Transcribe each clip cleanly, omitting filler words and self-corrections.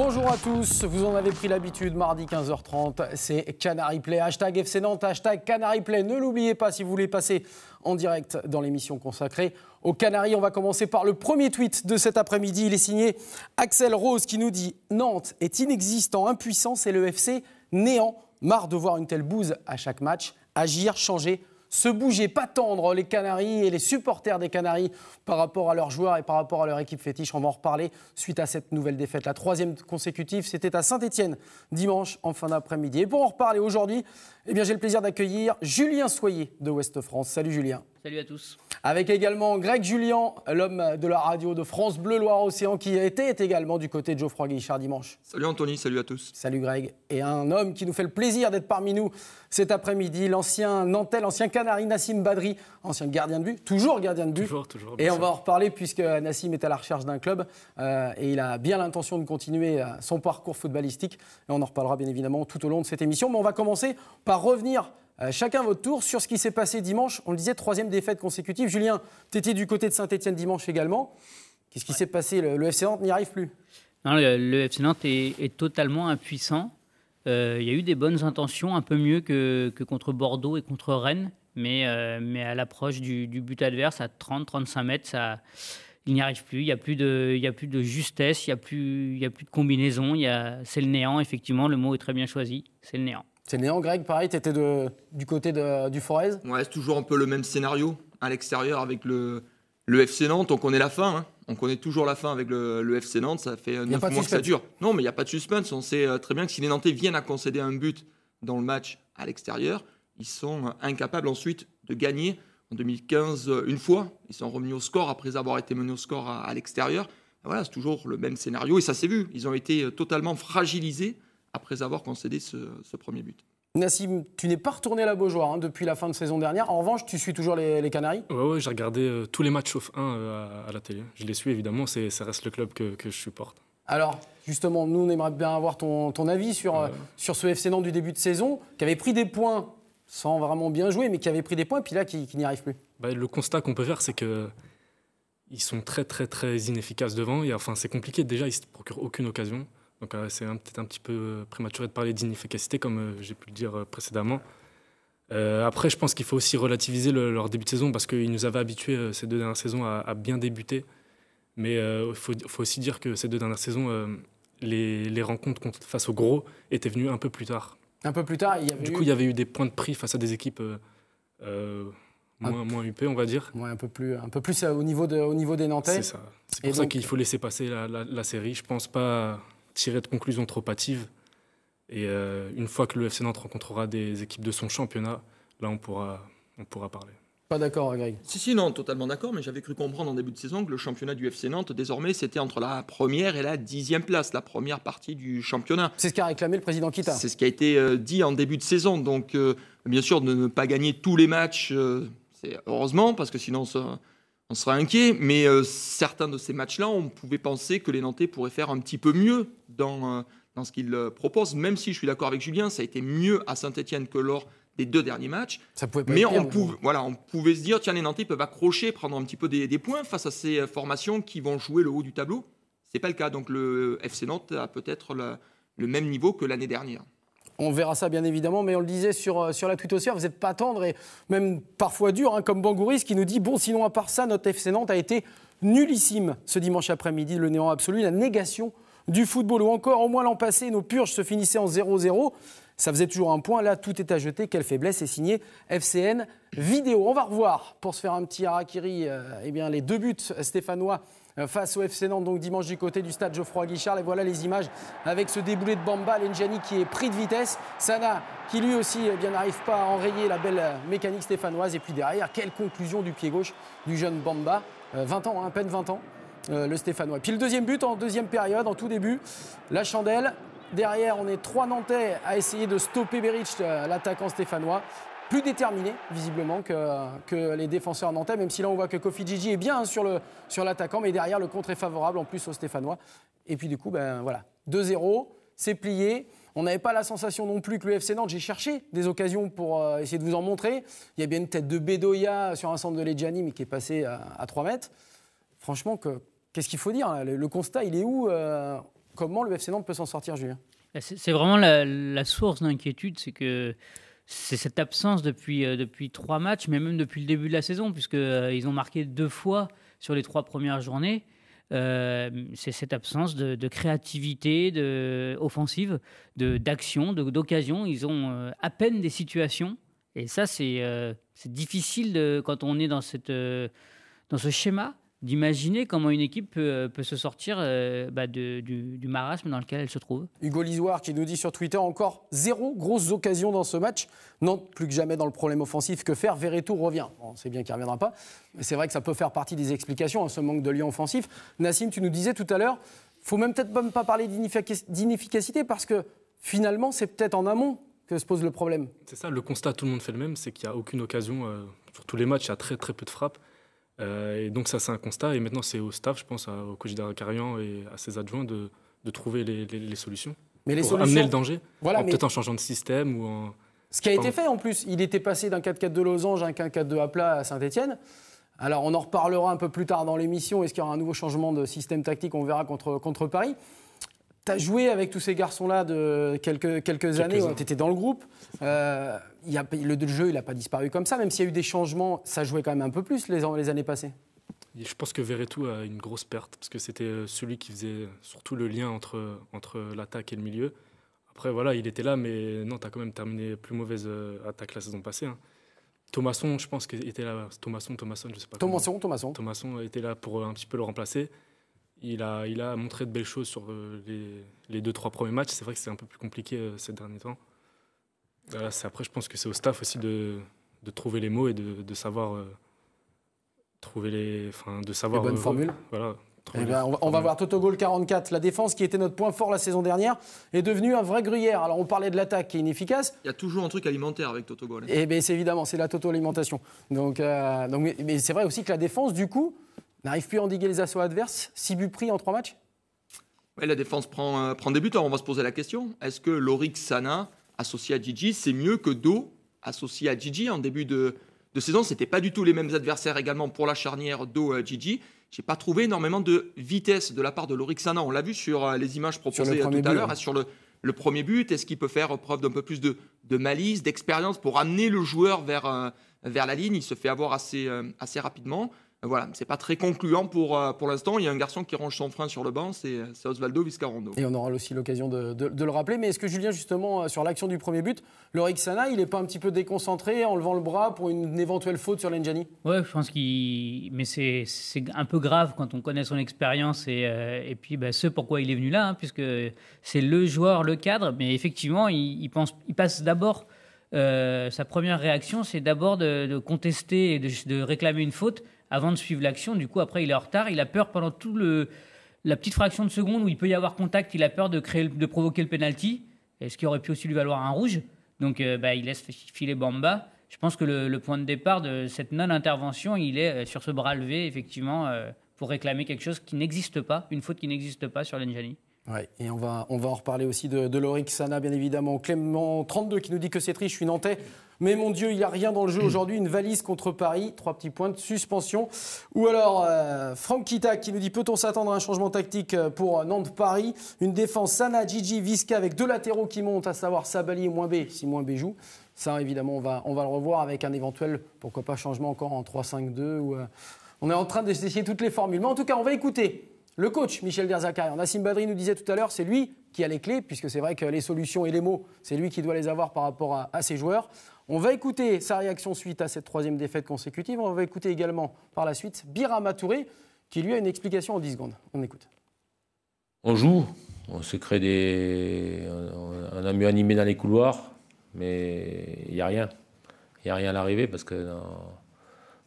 Bonjour à tous, vous en avez pris l'habitude, mardi 15h30, c'est Canary Play, hashtag FC Nantes, hashtag Canary Play. Ne l'oubliez pas si vous voulez passer en direct dans l'émission consacrée aux Canaries. On va commencer par le premier tweet de cet après-midi. Il est signé Axel Rose qui nous dit « Nantes est inexistant, impuissant, c'est le FC néant. Marre de voir une telle bouse à chaque match. Agir, changer, se bouger, pas tendre les Canaries et les supporters des Canaries par rapport à leurs joueurs et par rapport à leur équipe fétiche. On va en reparler suite à cette nouvelle défaite. La troisième consécutive, c'était à Saint-Etienne, dimanche en fin d'après-midi. Et pour en reparler aujourd'hui, j'ai le plaisir d'accueillir Julien Soyer de Ouest France. Salut Julien. Salut à tous. Avec également Greg Julien, l'homme de la radio de France Bleu Loire-Océan, qui était également du côté de Geoffroy Guichard dimanche. Salut Anthony, salut à tous. Salut Greg. Et un homme qui nous fait le plaisir d'être parmi nous cet après-midi, l'ancien Nantais, l'ancien Canari, Nassim Badri, ancien gardien de but, toujours gardien de but. Toujours. Et on va en reparler puisque Nassim est à la recherche d'un club et il a bien l'intention de continuer son parcours footballistique. Et on en reparlera bien évidemment tout au long de cette émission. Mais on va commencer par revenir chacun votre tour sur ce qui s'est passé dimanche. On le disait, troisième défaite consécutive. Julien, tu étais du côté de Saint-Etienne dimanche également. Qu'est-ce qui s'est passé ? Le FC Nantes n'y arrive plus ? Non, le FC Nantes est totalement impuissant. Il y a eu des bonnes intentions, un peu mieux que contre Bordeaux et contre Rennes. Mais à l'approche du but adverse, à 30-35 mètres, il n'y arrive plus. Il n'y a plus de justesse, il n'y a plus de combinaison. C'est le néant, effectivement. Le mot est très bien choisi. C'est le néant. C'est le néant, Greg, pareil, tu étais du côté du Forez ? Ouais, c'est toujours un peu le même scénario à l'extérieur avec le FC Nantes. On connaît la fin, hein. On connaît toujours la fin avec le FC Nantes. Ça fait 9 mois que ça dure. Non, mais il n'y a pas de suspense. On sait très bien que si les Nantais viennent à concéder un but dans le match à l'extérieur, ils sont incapables ensuite de gagner. En 2015, une fois, ils sont revenus au score après avoir été menés au score à l'extérieur. Voilà, c'est toujours le même scénario et ça s'est vu. Ils ont été totalement fragilisés après avoir concédé ce premier but. Nassim, tu n'es pas retourné à la Beaujoire depuis la fin de saison dernière. En revanche, tu suis toujours les Canaries ? Ouais, j'ai regardé tous les matchs sauf un à la télé. Je les suis évidemment, ça reste le club que je supporte. Alors, justement, nous, on aimerait bien avoir ton avis sur ce FC Nantes du début de saison, qui avait pris des points sans vraiment bien jouer, mais qui avait pris des points, et puis là, qui n'y arrive plus. Le constat qu'on peut faire, c'est qu'ils sont très, très, très inefficaces devant. C'est compliqué. Déjà, ils ne se procurent aucune occasion. Donc c'est peut-être un petit peu prématuré de parler d'inefficacité, comme j'ai pu le dire précédemment. Après, je pense qu'il faut aussi relativiser leur début de saison, parce qu'ils nous avaient habitués ces 2 dernières saisons à bien débuter. Mais il faut aussi dire que ces 2 dernières saisons, les rencontres face aux gros étaient venues un peu plus tard. Un peu plus tard, il y avait eu des points de prix face à des équipes moins huppées, on va dire. Ouais, un peu plus au niveau des Nantais. C'est ça. C'est pour ça qu'il faut laisser passer la série. Je ne pense pas tirer de conclusions trop hâtives. Et une fois que le FC Nantes rencontrera des équipes de son championnat, là, on pourra parler. Pas d'accord, Greg ? Si, non, totalement d'accord, mais j'avais cru comprendre en début de saison que le championnat du FC Nantes, désormais, c'était entre la première et la 10e place, la première partie du championnat. C'est ce qu'a réclamé le président Kita. C'est ce qui a été dit en début de saison. Donc, bien sûr, de ne pas gagner tous les matchs, c'est heureusement, parce que sinon, on serait inquiet. Mais certains de ces matchs-là, on pouvait penser que les Nantais pourraient faire un petit peu mieux dans ce qu'ils proposent. Même si je suis d'accord avec Julien, ça a été mieux à Saint-Etienne que lors des 2 derniers matchs. Ça pouvait pas mais être pire, on pouvait se dire, tiens, les Nantais peuvent accrocher, prendre un petit peu des points face à ces formations qui vont jouer le haut du tableau. C'est pas le cas. Donc le FC Nantes a peut-être le même niveau que l'année dernière. On verra ça bien évidemment, mais on le disait sur la twittosphère, vous n'êtes pas tendre et même parfois dur, comme Bangouris qui nous dit, bon, sinon à part ça, notre FC Nantes a été nullissime ce dimanche après-midi, le néant absolu, la négation du football. Ou encore, au moins l'an passé, nos purges se finissaient en 0-0. Ça faisait toujours un point. Là, tout est à jeter. Quelle faiblesse. C'est signé FCN Vidéo. On va revoir, pour se faire un petit harakiri, les 2 buts stéphanois face au FC Nantes, donc dimanche du côté du stade Geoffroy Guichard. Et voilà les images avec ce déboulé de Bamba, Lenjani qui est pris de vitesse, Sana qui lui aussi n'arrive pas à enrayer la belle mécanique stéphanoise. Et puis derrière, quelle conclusion du pied gauche du jeune Bamba, 20 ans, à peine 20 ans, le stéphanois. Puis le deuxième but en deuxième période, en tout début, la chandelle. Derrière, on est 3 Nantais à essayer de stopper Beric, l'attaquant stéphanois. Plus déterminé, visiblement, que les défenseurs nantais, même si là, on voit que Kofi Gigi est bien sur l'attaquant, mais derrière, le contre est favorable, en plus, aux Stéphanois. Et puis, du coup, 2-0, c'est plié. On n'avait pas la sensation non plus que le FC Nantes, j'ai cherché des occasions pour essayer de vous en montrer. Il y a bien une tête de Bedoya sur un centre de Lenjani, mais qui est passé à 3 mètres. Franchement, qu'est-ce qu'il faut dire ? Le constat, il est où comment le FC Nantes peut s'en sortir, Julien? C'est vraiment la source d'inquiétude, c'est que c'est cette absence depuis 3 matchs, mais même depuis le début de la saison, puisqu'ils ont marqué 2 fois sur les 3 premières journées. C'est cette absence de créativité offensive, d'action, d'occasion. Ils ont à peine des situations. Et ça, c'est difficile quand on est dans ce schéma d'imaginer comment une équipe peut se sortir du marasme dans lequel elle se trouve. Hugo Lisoire qui nous dit sur Twitter encore 0 grosses occasions dans ce match. Nantes plus que jamais dans le problème offensif. Que faire? Verretou revient. Bon, c'est bien qu'il ne reviendra pas. Mais c'est vrai que ça peut faire partie des explications, ce manque de lien offensif. Nassim, tu nous disais tout à l'heure, il ne faut peut-être même pas parler d'inefficacité parce que finalement, c'est peut-être en amont que se pose le problème. C'est ça, le constat, tout le monde fait le même, c'est qu'il n'y a aucune occasion. Sur tous les matchs, il y a très très peu de frappes. Et donc ça, c'est un constat. Et maintenant, c'est au staff, je pense, au coach Daracarian et à ses adjoints de trouver les solutions. Mais les pour solutions, amener le danger, voilà, peut-être en changeant de système ou en... Ce qui a été fait en plus, il était passé d'un 4-4 de Losange à un 4-4 à plat à Saint-Etienne. Alors on en reparlera un peu plus tard dans l'émission. Est-ce qu'il y aura un nouveau changement de système tactique? On verra contre Paris. Tu as joué avec tous ces garçons-là de quelques années, tu étais dans le groupe. Le jeu, il n'a pas disparu comme ça, même s'il y a eu des changements, ça jouait quand même un peu plus les années passées. Je pense que Verretou a une grosse perte, parce que c'était celui qui faisait surtout le lien entre l'attaque et le milieu. Après, voilà, il était là, mais non, tu as quand même terminé plus mauvaise attaque la saison passée. Hein. Thomasson, je pense qu'il était là. Thomasson, je sais pas. Thomasson était là pour un petit peu le remplacer. Il a montré de belles choses sur les 2-3 premiers matchs. C'est vrai que c'est un peu plus compliqué ces derniers temps. Après, je pense que c'est au staff aussi de trouver les mots et de savoir trouver les bonnes formules. Voilà. On va voir Totogol 44. La défense, qui était notre point fort la saison dernière, est devenue un vrai gruyère. Alors on parlait de l'attaque qui est inefficace. Il y a toujours un truc alimentaire avec Totogol. Et bien c'est la Toto-alimentation. Mais c'est vrai aussi que la défense, du coup, n'arrive plus à endiguer les assauts adverses. 6 buts pris en 3 matchs. Ouais, la défense prend des buts. Alors on va se poser la question. Est-ce que Lorik Sana, associé à Gigi, c'est mieux que Do, associé à Gigi en début de saison? C'était pas du tout les mêmes adversaires également pour la charnière Do-Gigi. J'ai pas trouvé énormément de vitesse de la part de Lorik Sana. On l'a vu sur les images proposées tout à l'heure, sur le premier but. Est-ce qu'il peut faire preuve d'un peu plus de malice, d'expérience pour amener le joueur vers la ligne? Il se fait avoir assez rapidement. Voilà, c'est pas très concluant pour l'instant. Il y a un garçon qui range son frein sur le banc, c'est Osvaldo Vizcarrondo. Et on aura aussi l'occasion de le rappeler. Mais est-ce que Julien, justement, sur l'action du premier but, Lorik Sana, il n'est pas un petit peu déconcentré en levant le bras pour une éventuelle faute sur Lenjani? Ouais, je pense mais c'est un peu grave quand on connaît son expérience et puis ce pourquoi il est venu là, hein, puisque c'est le joueur, le cadre. Mais effectivement, il passe d'abord. Sa première réaction, c'est d'abord de contester et de réclamer une faute avant de suivre l'action. Du coup, après, il est en retard. Il a peur pendant la petite fraction de seconde où il peut y avoir contact. Il a peur de provoquer le penalty, ce qui aurait pu aussi lui valoir un rouge. Donc, il laisse filer Bamba. Je pense que le point de départ de cette non-intervention, il est sur ce bras levé, effectivement, pour réclamer quelque chose qui n'existe pas, une faute qui n'existe pas sur Lenjani. Ouais, et on va en reparler aussi de Lorik Sana, bien évidemment. Clément 32 qui nous dit que c'est triste, je suis nantais. Mais mon Dieu, il n'y a rien dans le jeu aujourd'hui. Une valise contre Paris, 3 petits points de suspension. Ou alors, Franck Kita qui nous dit, peut-on s'attendre à un changement tactique pour Nantes-Paris? Une défense Sana, Gigi, Visca avec 2 latéraux qui montent, à savoir Sabali et B, si B joue. Ça, évidemment, on va le revoir avec un éventuel, pourquoi pas, changement encore en 3-5-2. On est en train d'essayer toutes les formules. Mais en tout cas, on va écouter le coach Michel Derzakarian. Nassim Badri nous disait tout à l'heure, c'est lui qui a les clés, puisque c'est vrai que les solutions et les mots, c'est lui qui doit les avoir par rapport à ses joueurs. On va écouter sa réaction suite à cette 3e défaite consécutive. On va écouter également par la suite Birama Touré, qui lui a une explication en 10 secondes. On écoute. On joue, on se crée on a mieux animé dans les couloirs, mais il n'y a rien. Il n'y a rien à l'arrivée parce que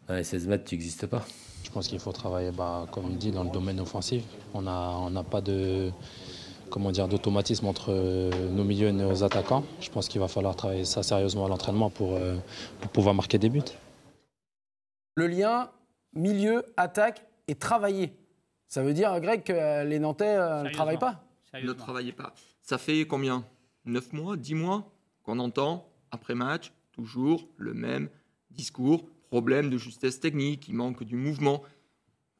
dans les 16 mètres, tu n'existes pas. Je pense qu'il faut travailler, comme il dit, dans le domaine offensif. On n'a pas d'automatisme entre nos milieux et nos attaquants. Je pense qu'il va falloir travailler ça sérieusement à l'entraînement pour pouvoir marquer des buts. Le lien milieu-attaque est travaillé. Ça veut dire, Greg, que les Nantais ne travaillent pas? Ne travaillez pas. Ça fait combien? 9 mois, 10 mois qu'on entend, après match, toujours le même discours. Problème de justesse technique, il manque du mouvement.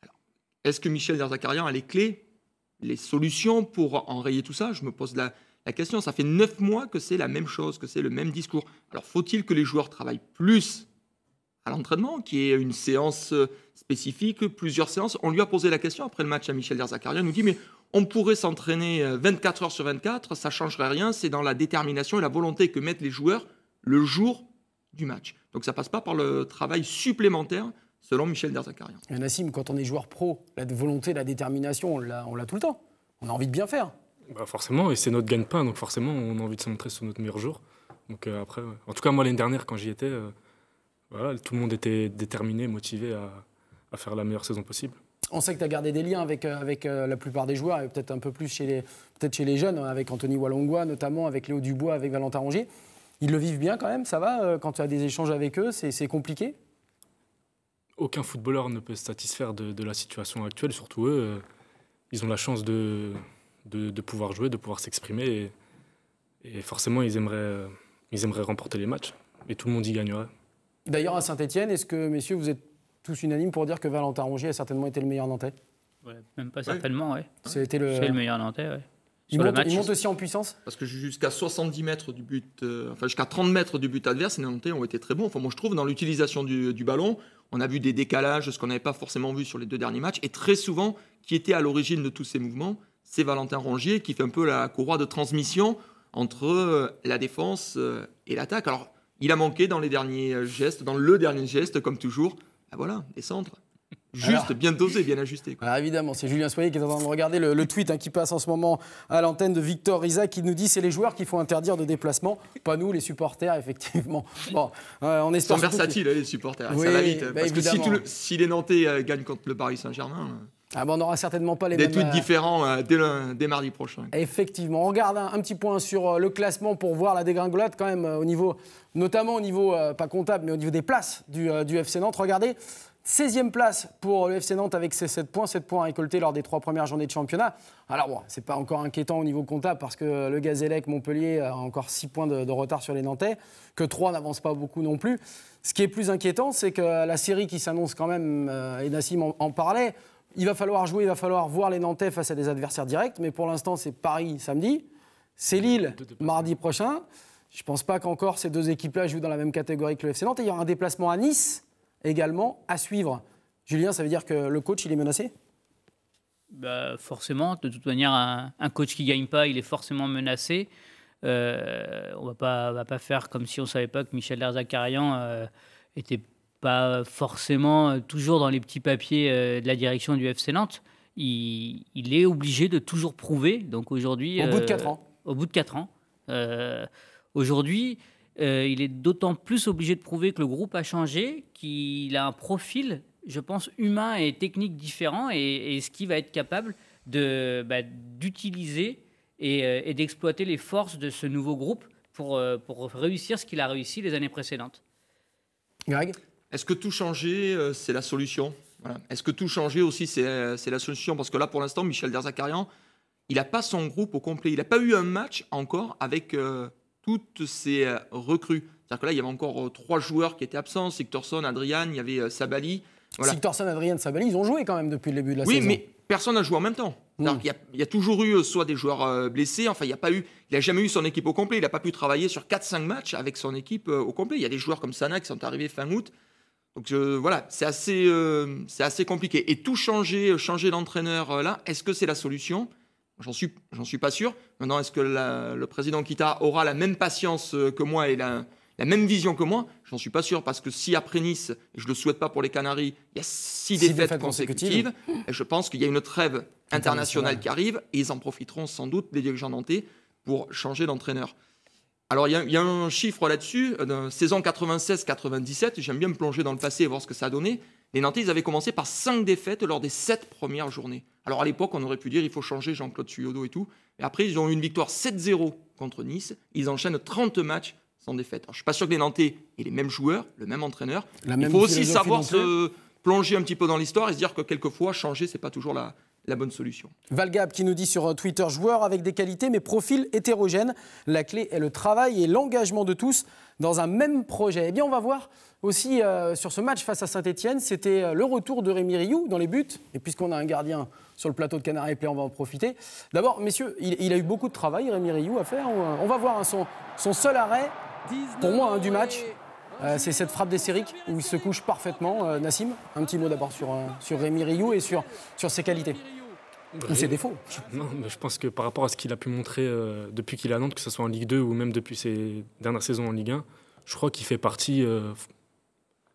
Alors, est-ce que Michel Derzakarian a les clés les solutions pour enrayer tout ça, je me pose la question. Ça fait 9 mois que c'est la même chose, que c'est le même discours. Alors, faut-il que les joueurs travaillent plus à l'entraînement, qu'il y ait une séance spécifique, plusieurs séances? On lui a posé la question après le match à Michel Derzakarian. Il nous dit, mais on pourrait s'entraîner 24 heures sur 24, ça ne changerait rien. C'est dans la détermination et la volonté que mettent les joueurs le jour du match. Donc, ça ne passe pas par le travail supplémentaire, selon Michel Derzakarian. Et Nassim, quand on est joueur pro, la volonté, la détermination, on l'a tout le temps. On a envie de bien faire. Bah forcément, et c'est notre gagne-pain, donc forcément, on a envie de se montrer sur notre meilleur jour. Donc après, ouais. En tout cas, moi, l'année dernière, quand j'y étais, voilà, tout le monde était déterminé, motivé à faire la meilleure saison possible. On sait que tu as gardé des liens avec la plupart des joueurs, et peut-être un peu plus chez les jeunes, avec Anthony Walongwa, notamment avec Léo Dubois, avec Valentin Rongier. Ils le vivent bien quand même, ça va? Quand tu as des échanges avec eux, c'est compliqué? Aucun footballeur ne peut se satisfaire de la situation actuelle, surtout eux. Ils ont la chance de pouvoir jouer, de pouvoir s'exprimer. Et forcément, ils aimeraient remporter les matchs. Et tout le monde y gagnerait. D'ailleurs, à Saint-Etienne, est-ce que, messieurs, vous êtes tous unanimes pour dire que Valentin Rongier a certainement été le meilleur Nantais? Ouais, même pas certainement, ouais. C'est le meilleur Nantais, ouais. Il monte aussi en puissance? Parce que jusqu'à 70 mètres du but, jusqu'à 30 mètres du but adverse, les Nantais ont été très bons. Enfin, moi, je trouve, dans l'utilisation du ballon, on a vu des décalages, ce qu'on n'avait pas forcément vu sur les 2 derniers matchs. Et très souvent, qui était à l'origine de tous ces mouvements, c'est Valentin Rongier qui fait un peu la courroie de transmission entre la défense et l'attaque. Alors, il a manqué dans les derniers gestes, dans le dernier geste, comme toujours. Ben voilà, des centres. Juste, bien dosé, bien ajusté. Alors évidemment, c'est Julien Soyer qui est en train de regarder le tweet qui passe en ce moment à l'antenne de Victor Riza, qui nous dit c'est les joueurs qu'il faut interdire de déplacement, pas nous, les supporters, effectivement. Bon, on espère. Ils sont versatiles, les supporters, oui, ça va vite. Parce que si les Nantais gagnent contre le Paris Saint-Germain... on n'aura certainement pas les mêmes... Des tweets différents dès mardi prochain. Effectivement. On regarde un petit point sur le classement pour voir la dégringolade quand même, au niveau, notamment au niveau, pas comptable, mais au niveau des places du FC Nantes. Regardez. 16e place pour le FC Nantes avec ses 7 points récoltés lors des 3 premières journées de championnat. Alors bon, c'est pas encore inquiétant au niveau comptable parce que le Gazélec Montpellier a encore 6 points de retard sur les Nantais, que 3 n'avancent pas beaucoup non plus. Ce qui est plus inquiétant, c'est que la série qui s'annonce quand même, et Nassim en parlait, il va falloir jouer, il va falloir voir les Nantais face à des adversaires directs, mais pour l'instant c'est Paris samedi, c'est Lille mardi prochain. Je pense pas qu'encore ces 2 équipes-là jouent dans la même catégorie que le FC Nantes. Et il y aura un déplacement à Nice également à suivre. Julien, ça veut dire que le coach, il est menacé? Forcément. De toute manière, un coach qui ne gagne pas, il est forcément menacé. On va pas faire comme si on ne savait pas que Michel Derzakarian n'était pas forcément toujours dans les petits papiers de la direction du FC Nantes. Il est obligé de toujours prouver. Donc aujourd'hui, au bout de 4 ans. Au bout de 4 ans. Aujourd'hui... il est d'autant plus obligé de prouver que le groupe a changé, qu'il a un profil, je pense, humain et technique différent, et ce qui va être capable d'utiliser et d'exploiter les forces de ce nouveau groupe pour réussir ce qu'il a réussi les années précédentes. Greg ? Est-ce que tout changer, c'est la solution? Voilà. Est-ce que tout changer aussi, c'est la solution? Parce que là, pour l'instant, Michel Derzakarian, il n'a pas son groupe au complet. Il n'a pas eu un match encore avec... toutes ces recrues. C'est-à-dire que là, il y avait encore 3 joueurs qui étaient absents, Sigthorsson, Adrian, il y avait Sabali. Voilà. Sigthorsson, Adrian, Sabali, ils ont joué quand même depuis le début de la saison. Oui, mais personne n'a joué en même temps. Il y a toujours eu soit des joueurs blessés, enfin, il n'a jamais eu son équipe au complet, il n'a pas pu travailler sur 4-5 matchs avec son équipe au complet. Il y a des joueurs comme Sana qui sont arrivés fin août. Donc voilà, c'est assez compliqué. Et tout changer d'entraîneur là, est-ce que c'est la solution ? J'en suis pas sûr. Maintenant, est-ce que le président Kita aura la même patience que moi et la même vision que moi? J'en suis pas sûr, parce que si après Nice, et je le souhaite pas pour les Canaries, il y a 6 défaites consécutives, et je pense qu'il y a une trêve internationale qui arrive, et ils en profiteront sans doute, les dirigeants nantais, pour changer d'entraîneur. Alors, il y a un chiffre là-dessus, saison 96-97, j'aime bien me plonger dans le passé et voir ce que ça a donné. Les Nantais, ils avaient commencé par 5 défaites lors des 7 premières journées. Alors à l'époque, on aurait pu dire il faut changer Jean-Claude Suyodo et tout. Mais après, ils ont eu une victoire 7-0 contre Nice. Ils enchaînent 30 matchs sans défaite. Alors, je ne suis pas sûr que les Nantais aient les mêmes joueurs, le même entraîneur. Il faut aussi savoir se plonger un petit peu dans l'histoire et se dire que quelquefois, changer, ce n'est pas toujours la bonne solution. Valgab qui nous dit sur Twitter, joueur avec des qualités mais profil hétérogène. La clé est le travail et l'engagement de tous dans un même projet. Eh bien, on va voir aussi sur ce match face à Saint-Etienne, c'était le retour de Rémi Rioux dans les buts. Et puisqu'on a un gardien sur le plateau de Canard Play, on va en profiter. D'abord, messieurs, il a eu beaucoup de travail, Rémi Rioux, à faire. On va voir son seul arrêt, pour moi, du match. C'est cette frappe d'Esséric où il se couche parfaitement. Nassim, un petit mot d'abord sur Rémi Rioux et sur ses qualités. Ou ses défauts. Non, mais je pense que par rapport à ce qu'il a pu montrer depuis qu'il est à Nantes, que ce soit en Ligue 2 ou même depuis ses dernières saisons en Ligue 1, je crois qu'il fait partie,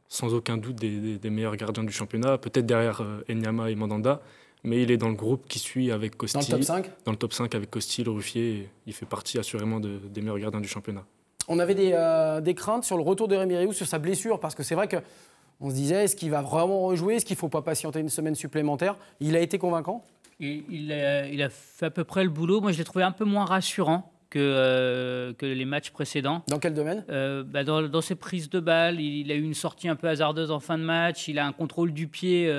sans aucun doute, des meilleurs gardiens du championnat. Peut-être derrière Enyama et Mandanda, mais il est dans le groupe qui suit avec Costil. Dans le top 5 ? Dans le top 5 avec Costil, Ruffier. Il fait partie assurément des meilleurs gardiens du championnat. On avait des craintes sur le retour de Rémi Rioux, sur sa blessure, parce que c'est vrai qu'on se disait, est-ce qu'il va vraiment rejouer ? Est-ce qu'il ne faut pas patienter une semaine supplémentaire ? Il a été convaincant ? Il a fait à peu près le boulot. Moi, je l'ai trouvé un peu moins rassurant que les matchs précédents. Dans quel domaine ? Dans ses prises de balles. Il a eu une sortie un peu hasardeuse en fin de match. Il a un contrôle du pied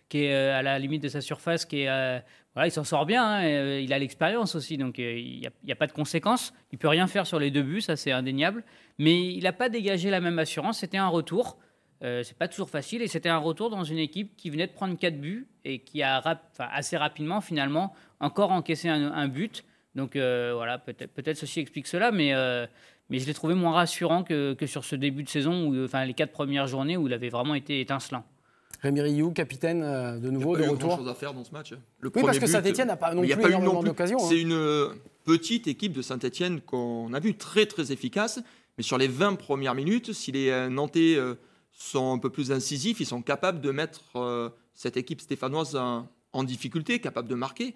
qui est à la limite de sa surface. Il s'en sort bien. Hein, il a l'expérience aussi, donc il n'y a pas de conséquences. Il ne peut rien faire sur les 2 buts, ça c'est indéniable. Mais il n'a pas dégagé la même assurance. C'était un retour. C'est pas toujours facile, et c'était un retour dans une équipe qui venait de prendre 4 buts et qui a assez rapidement finalement encore encaissé un but. Donc peut-être ceci explique cela, mais je l'ai trouvé moins rassurant que sur ce début de saison, les 4 premières journées où il avait vraiment été étincelant. Rémi Rioux, capitaine de nouveau, de retour. Il n'y a pas eu grand-chose à faire dans ce match. Parce que Saint-Etienne n'a pas non plus énormément d'occasions. C'est une petite équipe de Saint-Etienne qu'on a vu très très efficace, mais sur les 20 premières minutes, si les Nantais sont un peu plus incisifs, ils sont capables de mettre cette équipe stéphanoise en difficulté, capables de marquer.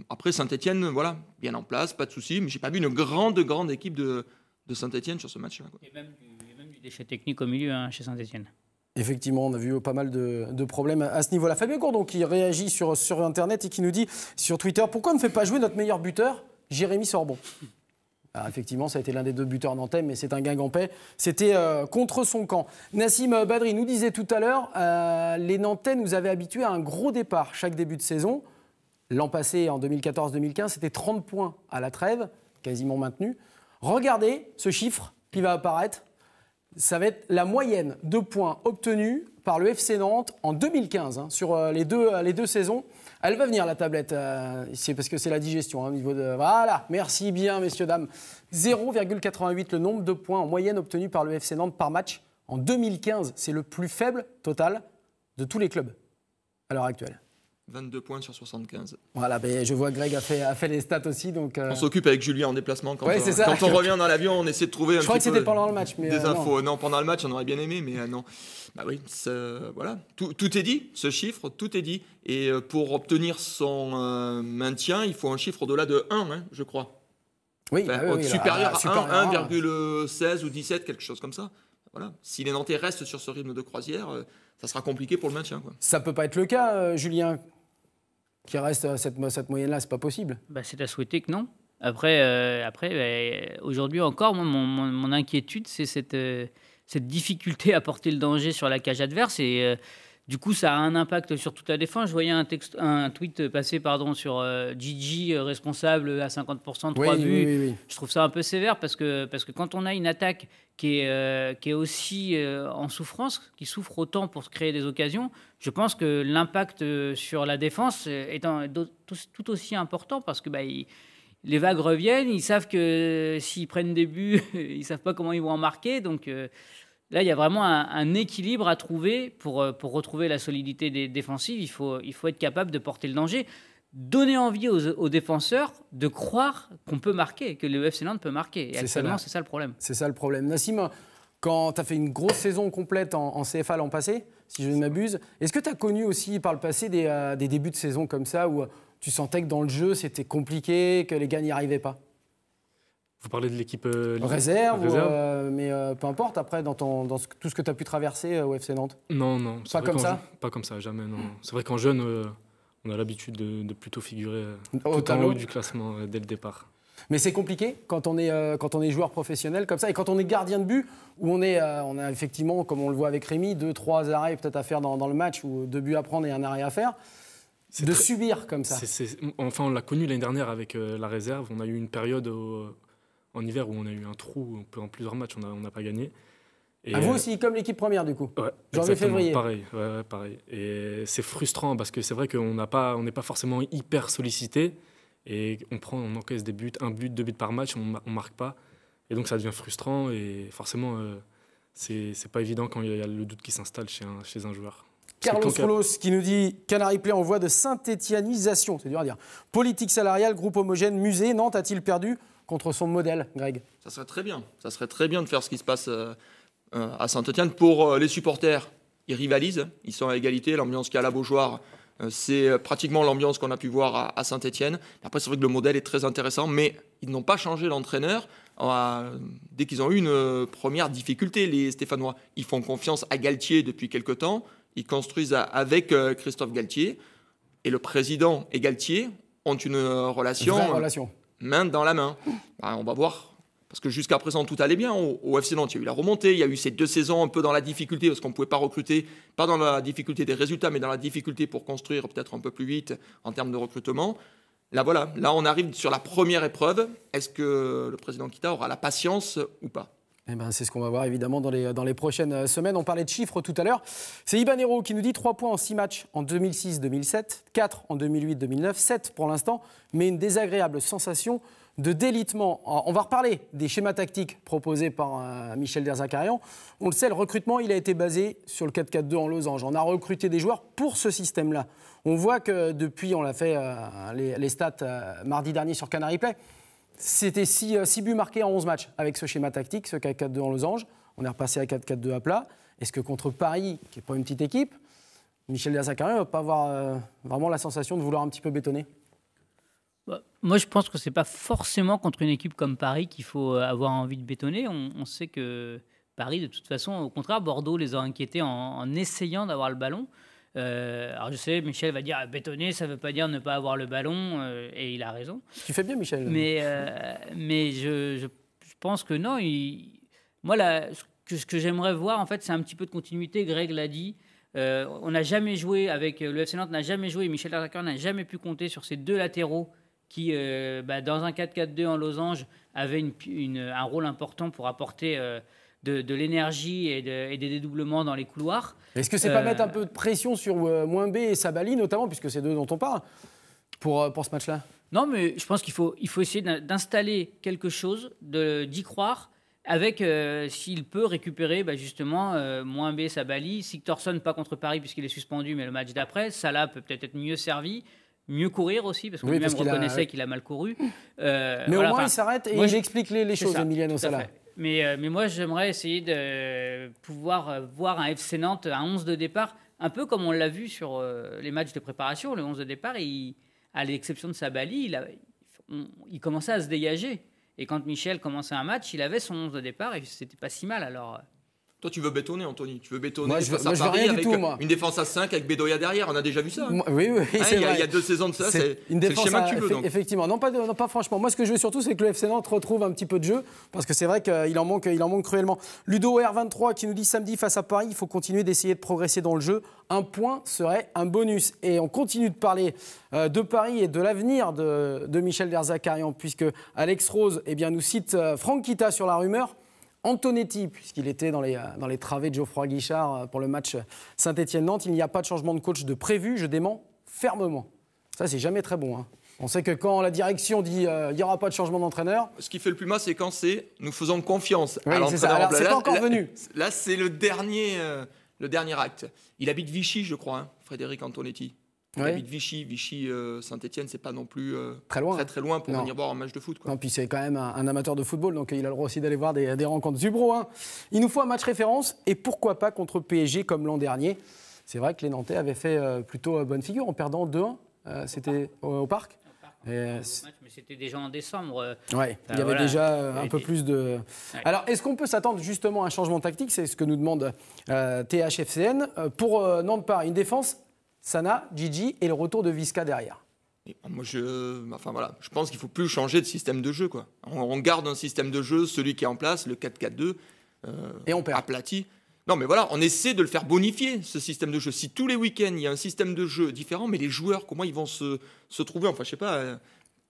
Après, Saint-Etienne, voilà, bien en place, pas de souci, mais je n'ai pas vu une grande équipe de Saint-Etienne sur ce match-là. Il y a même du déchet technique au milieu chez Saint-Etienne. Effectivement, on a vu pas mal de problèmes à ce niveau-là. Fabien Gourdon qui réagit sur Internet et qui nous dit sur Twitter, pourquoi on ne fait pas jouer notre meilleur buteur, Jérémy Sorbon ? Alors effectivement, ça a été l'un des 2 buteurs nantais, mais c'est un Guingampais. C'était contre son camp. Nassim Badri nous disait tout à l'heure, les Nantais nous avaient habitués à un gros départ chaque début de saison. L'an passé, en 2014-2015, c'était 30 points à la trêve, quasiment maintenu. Regardez ce chiffre qui va apparaître. Ça va être la moyenne de points obtenus par le FC Nantes en 2015, sur les deux saisons. Elle va venir, la tablette, c'est parce que c'est la digestion. Au niveau de... Voilà, merci bien, messieurs, dames. 0,88 le nombre de points en moyenne obtenus par le FC Nantes par match. En 2015, c'est le plus faible total de tous les clubs à l'heure actuelle. 22 points sur 75. Voilà, je vois que Greg a fait les stats aussi. Donc, On s'occupe avec Julien en déplacement. Quand on revient dans l'avion, on essaie de trouver Je crois que c'était pendant le match. Mais des infos. Non, pendant le match, on aurait bien aimé, mais non. Bah oui, voilà. Tout est dit, ce chiffre, tout est dit. Et pour obtenir son maintien, il faut un chiffre au-delà de 1, je crois. Oui, supérieur à 1,16 ou 17, quelque chose comme ça. Voilà. Si les Nantais restent sur ce rythme de croisière, ça sera compliqué pour le maintien, quoi. Ça peut pas être le cas, Julien, qui reste à cette moyenne-là, c'est pas possible. C'est à souhaiter que non. Après aujourd'hui encore, moi, mon inquiétude, c'est cette difficulté à porter le danger sur la cage adverse. Et du coup, ça a un impact sur toute la défense. Je voyais un tweet passer sur Gigi, responsable à 50% de 3 buts. Oui. Je trouve ça un peu sévère parce que quand on a une attaque qui est aussi en souffrance, qui souffre autant pour se créer des occasions, je pense que l'impact sur la défense est tout aussi important parce que les vagues reviennent, ils savent que s'ils prennent des buts, ils ne savent pas comment ils vont en marquer. Donc là, il y a vraiment un équilibre à trouver pour retrouver la solidité défensive. Il faut être capable de porter le danger. Donner envie aux défenseurs de croire qu'on peut marquer, que le FC Nantes peut marquer. Et actuellement, c'est ça le problème. C'est ça le problème. Nassim, quand tu as fait une grosse saison complète en CFA l'an passé, si je ne m'abuse, est-ce que tu as connu aussi par le passé des débuts de saison comme ça où tu sentais que dans le jeu, c'était compliqué, que les gars n'y arrivaient pas ? Vous parlez de l'équipe réserve. Mais peu importe, après, dans tout ce que tu as pu traverser au FC Nantes ? Non. Pas comme ça ? Pas comme ça, jamais, non. C'est vrai qu'en jeune, on a l'habitude de plutôt figurer tout en haut du classement dès le départ. Mais c'est compliqué quand on est joueur professionnel comme ça et quand on est gardien de but où on a effectivement, comme on le voit avec Rémi, 2-3 arrêts peut-être à faire dans le match ou 2 buts à prendre et un arrêt à faire. Subir comme ça. Enfin, on l'a connu l'année dernière avec la réserve. On a eu une période en hiver où on a eu un trou en plusieurs matchs, on n'a pas gagné. Et vous aussi, comme l'équipe première du coup. Ouais, janvier-février. Pareil, pareil. Et c'est frustrant parce que c'est vrai qu'on n'est pas forcément hyper sollicité et on encaisse des buts, 1 but, 2 buts par match, on marque pas. Et donc ça devient frustrant et forcément c'est pas évident quand il y a le doute qui s'installe chez un joueur. Carlos Roulos qui nous dit Canary Play en voie de synthétianisation, c'est dur à dire. Politique salariale, groupe homogène, musée, Nantes a-t-il perdu contre son modèle, Greg? Ça serait très bien. Ça serait très bien de faire ce qui se passe à Saint-Etienne. Pour les supporters, ils rivalisent, ils sont à égalité. L'ambiance qu'il y a à la Beaujoire, c'est pratiquement l'ambiance qu'on a pu voir à Saint-Etienne. Après, c'est vrai que le modèle est très intéressant, mais ils n'ont pas changé l'entraîneur. Dès qu'ils ont eu une première difficulté, les Stéphanois, ils font confiance à Galtier depuis quelque temps. Ils construisent avec Christophe Galtier. Et le président et Galtier ont une relation main dans la main. On va voir. Parce que jusqu'à présent, tout allait bien. Au FC Nantes, il y a eu la remontée. Il y a eu ces 2 saisons un peu dans la difficulté, parce qu'on ne pouvait pas recruter, pas dans la difficulté des résultats, mais dans la difficulté pour construire peut-être un peu plus vite en termes de recrutement. Là, voilà. Là, on arrive sur la première épreuve. Est-ce que le président Kita aura la patience ou pas? C'est ce qu'on va voir évidemment dans les prochaines semaines. On parlait de chiffres tout à l'heure. C'est Ibanero qui nous dit 3 points en 6 matchs en 2006-2007, 4 en 2008-2009, 7 pour l'instant, mais une désagréable sensation de délitement. On va reparler des schémas tactiques proposés par Michel Derzakarian. On le sait, le recrutement il a été basé sur le 4-4-2 en losange. On a recruté des joueurs pour ce système-là. On voit que depuis, on l'a fait les stats mardi dernier sur Canary Play, c'était 6 buts marqués en 11 matchs avec ce schéma tactique, ce 4-4-2 en losange. On est repassé à 4-4-2 à plat. Est-ce que contre Paris, qui n'est pas une petite équipe, Michel Derzakarian ne va pas avoir vraiment la sensation de vouloir un petit peu bétonner? Moi, je pense que ce n'est pas forcément contre une équipe comme Paris qu'il faut avoir envie de bétonner. On sait que Paris, de toute façon, au contraire, Bordeaux les a inquiétés en essayant d'avoir le ballon. Alors je sais, Michel va dire bétonner, ça ne veut pas dire ne pas avoir le ballon, et il a raison. Tu fais bien, Michel. Mais je pense que non. Moi, ce que j'aimerais voir, en fait, c'est un petit peu de continuité. Greg l'a dit. On n'a jamais joué avec le FC Nantes, n'a jamais joué. Michel Derzakarian n'a jamais pu compter sur ces 2 latéraux qui, dans un 4-4-2 en losange, avaient un rôle important pour apporter de l'énergie et des dédoublements dans les couloirs. Est-ce que c'est pas mettre un peu de pression sur Mouimbe et Sabali, notamment, puisque c'est 2 dont on parle, pour ce match-là? Non, mais je pense qu'il faut essayer d'installer quelque chose, d'y croire, avec, s'il peut récupérer justement Mouimbe, Sabali, Sigtorsson, pas contre Paris puisqu'il est suspendu, mais le match d'après, Salah peut peut-être être mieux servi. Mieux courir aussi, parce que lui-même reconnaissait qu'il a mal couru. Mais voilà, au moins, il s'arrête et il explique les choses, Emiliano Sala. Mais moi, j'aimerais essayer de pouvoir voir un FC Nantes, un 11 de départ, un peu comme on l'a vu sur les matchs de préparation. Le 11 de départ, à l'exception de Sabali, il commençait à se dégager. Et quand Michel commençait un match, il avait son 11 de départ et c'était pas si mal. Alors... Toi, tu veux bétonner, Anthony. Tu veux bétonner moi, je veux rien du tout, moi. Une défense à 5 avec Bedoya derrière. On a déjà vu ça. Oui, c'est vrai. Il y a 2 saisons de ça. C'est le schéma que tu veux. Donc. Effectivement. Non, pas franchement. Moi, ce que je veux surtout, c'est que le FC Nantes retrouve un petit peu de jeu. Parce que c'est vrai qu'il en manque cruellement. Ludo R23 qui nous dit samedi face à Paris, il faut continuer d'essayer de progresser dans le jeu. Un point serait un bonus. Et on continue de parler de Paris et de l'avenir de Michel Derzakarian, puisque Alex Rose nous cite Franck Kita sur la rumeur. Antonetti, puisqu'il était dans les travées de Geoffroy Guichard pour le match Saint-Etienne-Nantes, il n'y a pas de changement de coach de prévu, je dément fermement. Ça, c'est jamais très bon. On sait que quand la direction dit il n'y aura pas de changement d'entraîneur... Ce qui fait le plus mal, c'est quand nous faisons confiance à l'entraîneur. C'est ça. Alors, c'est pas encore venu. Là, c'est le dernier acte. Il habite Vichy, je crois, Frédéric Antonetti. Il habite Vichy, Saint-Etienne, c'est pas non plus très loin pour venir voir un match de foot. Non, puis c'est quand même un amateur de football, donc il a le droit aussi d'aller voir des rencontres. Zubro, il nous faut un match référence, et pourquoi pas contre PSG comme l'an dernier. C'est vrai que les Nantais avaient fait plutôt bonne figure en perdant 2-1, c'était au Parc. Mais c'était déjà en décembre. Il y avait déjà un peu plus de... Alors, est-ce qu'on peut s'attendre justement à un changement tactique? C'est ce que nous demande THFCN. Pour Nantes-Paris, une défense Sana, Gigi et le retour de Visca derrière. Moi, je pense qu'il ne faut plus changer de système de jeu. On garde un système de jeu, celui qui est en place, le 4-4-2, et on perd. Aplati. Non, mais voilà, on essaie de le faire bonifier, ce système de jeu. Si tous les week-ends, il y a un système de jeu différent, mais les joueurs, comment ils vont se trouver? Enfin, je sais pas,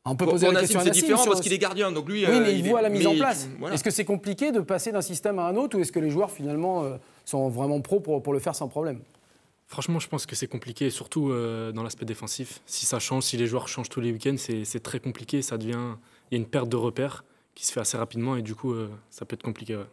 On peut poser la question à Nassim. C'est différent parce qu'il est gardien, donc lui. Oui, mais il voit la mise en place. Voilà. Est-ce que c'est compliqué de passer d'un système à un autre, ou est-ce que les joueurs finalement sont vraiment pros pour le faire sans problème? Franchement, je pense que c'est compliqué, surtout dans l'aspect défensif. Si ça change, si les joueurs changent tous les week-ends, c'est très compliqué. Il y a une perte de repères qui se fait assez rapidement et du coup, ça peut être compliqué. Ouais.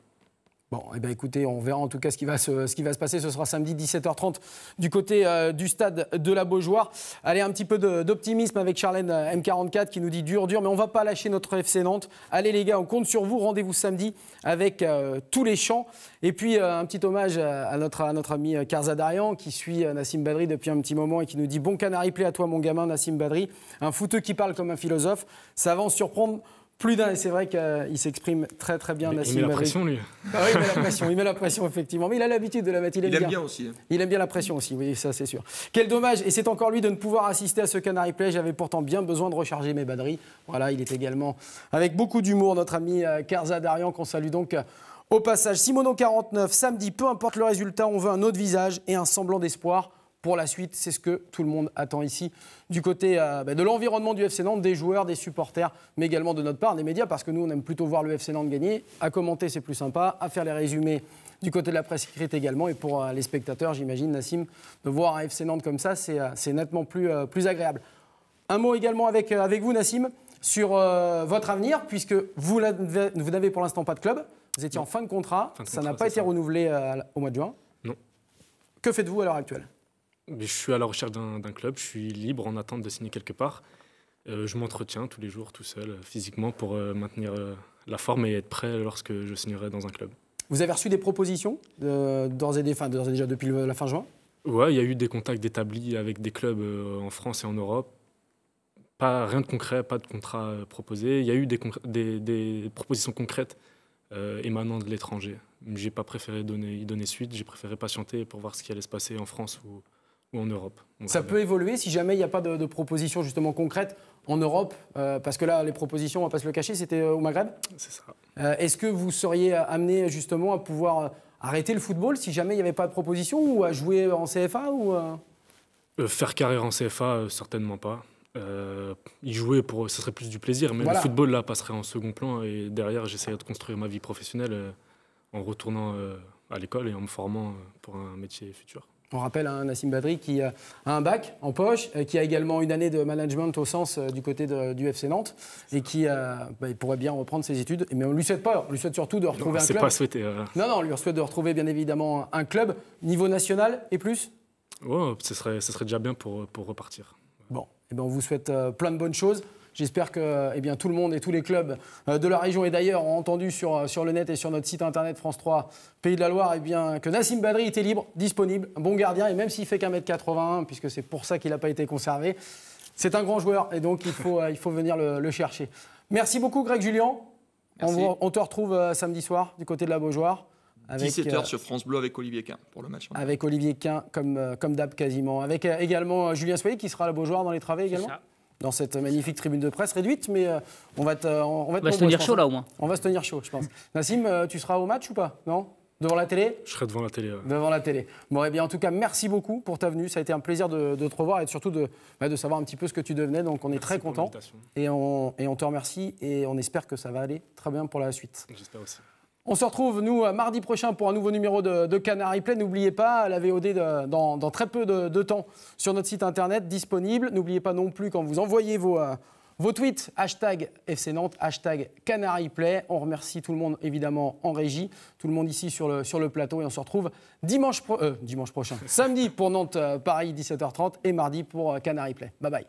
Bon, eh bien, écoutez, on verra en tout cas ce qui va se passer. Ce sera samedi 17h30 du côté du stade de la Beaujoire. Allez, un petit peu d'optimisme avec Charlène M44 qui nous dit dur, mais on ne va pas lâcher notre FC Nantes. Allez les gars, on compte sur vous. Rendez-vous samedi avec tous les chants. Et puis un petit hommage à notre ami Karzadarian qui suit Nassim Badri depuis un petit moment et qui nous dit bon canard play à toi mon gamin Nassim Badri. Un footeux qui parle comme un philosophe. Ça va en surprendre plus d'un, et c'est vrai qu'il s'exprime très très bien, Nassim Badri. Il met la pression, lui. Ah oui, il met la pression, effectivement. Mais il a l'habitude de la mettre, il aime bien aussi. Il aime bien la pression aussi, oui, ça c'est sûr. Quel dommage, et c'est encore lui de ne pouvoir assister à ce Canary Play. J'avais pourtant bien besoin de recharger mes Badri. Voilà, il est également avec beaucoup d'humour, notre ami Karzadarian, qu'on salue donc au passage. Simono49, samedi, peu importe le résultat, on veut un autre visage et un semblant d'espoir pour la suite. C'est ce que tout le monde attend ici, du côté de l'environnement du FC Nantes, des joueurs, des supporters, mais également de notre part, des médias, parce que nous, on aime plutôt voir le FC Nantes gagner. À commenter, c'est plus sympa. À faire les résumés du côté de la presse écrite également. Et pour les spectateurs, j'imagine, Nassim, de voir un FC Nantes comme ça, c'est nettement plus agréable. Un mot également avec vous, Nassim, sur votre avenir, puisque vous n'avez pour l'instant pas de club. Vous étiez en fin de contrat. Ça n'a pas été renouvelé au mois de juin. Non. Que faites-vous à l'heure actuelle ? Je suis à la recherche d'un club, je suis libre en attente de signer quelque part. Je m'entretiens tous les jours tout seul, physiquement, pour maintenir la forme et être prêt lorsque je signerai dans un club. Vous avez reçu des propositions d'ores et déjà depuis la fin juin ? Ouais, il y a eu des contacts établis avec des clubs en France et en Europe. Rien de concret, pas de contrat proposé. Il y a eu des propositions concrètes émanant de l'étranger. Je n'ai pas préféré y donner suite, j'ai préféré patienter pour voir ce qui allait se passer en France ou en Europe. Ça peut évoluer si jamais il n'y a pas de propositions justement concrètes en Europe, parce que là, les propositions, on ne va pas se le cacher, c'était au Maghreb. C'est ça. Est-ce que vous seriez amené justement à pouvoir arrêter le football si jamais il n'y avait pas de proposition, ou à jouer en CFA ou faire carrière en CFA, certainement pas. Y jouer, ce serait plus du plaisir, mais voilà. Le football là passerait en second plan et derrière j'essaierais de construire ma vie professionnelle en retournant à l'école et en me formant pour un métier futur. On rappelle Nassim Badri qui a un bac en poche, qui a également une année de management au sens du côté du FC Nantes et qui il pourrait bien reprendre ses études. Mais on ne lui souhaite pas, on lui souhaite surtout de retrouver un club. C'est pas souhaité. Non, on lui souhaite de retrouver bien évidemment un club niveau national et plus. Ouais, ce serait déjà bien pour repartir. Bon, on vous souhaite plein de bonnes choses. J'espère que tout le monde et tous les clubs de la région et d'ailleurs ont entendu sur le net et sur notre site internet France 3 Pays de la Loire que Nassim Badri était libre, disponible, un bon gardien, et même s'il fait qu'1m81, puisque c'est pour ça qu'il n'a pas été conservé, c'est un grand joueur et donc il faut venir le chercher. Merci beaucoup Greg Julien. On te retrouve samedi soir du côté de la Beaujoire. 17h sur France Bleu avec Olivier Quin pour le match. Avec Olivier Quin comme d'hab quasiment. Avec également Julien Soyer qui sera à la Beaujoire dans les travées également. Dans cette magnifique tribune de presse réduite, mais on va se tenir chaud là au moins. On va se tenir chaud, je pense. Nassim, tu seras au match ou pas? Non? Devant la télé? Je serai devant la télé. Ouais. Devant la télé. Bon, en tout cas, merci beaucoup pour ta venue. Ça a été un plaisir de te revoir et surtout de savoir un petit peu ce que tu devenais. Donc, on est très contents. Et on te remercie et on espère que ça va aller très bien pour la suite. J'espère aussi. On se retrouve, nous, mardi prochain pour un nouveau numéro de Canary Play. N'oubliez pas, la VOD dans très peu de temps sur notre site internet disponible. N'oubliez pas non plus, quand vous envoyez vos tweets, hashtag FC Nantes, hashtag Canary Play. On remercie tout le monde, évidemment, en régie, tout le monde ici sur le plateau. Et on se retrouve dimanche prochain, samedi pour Nantes-Paris, 17h30, et mardi pour Canary Play. Bye bye.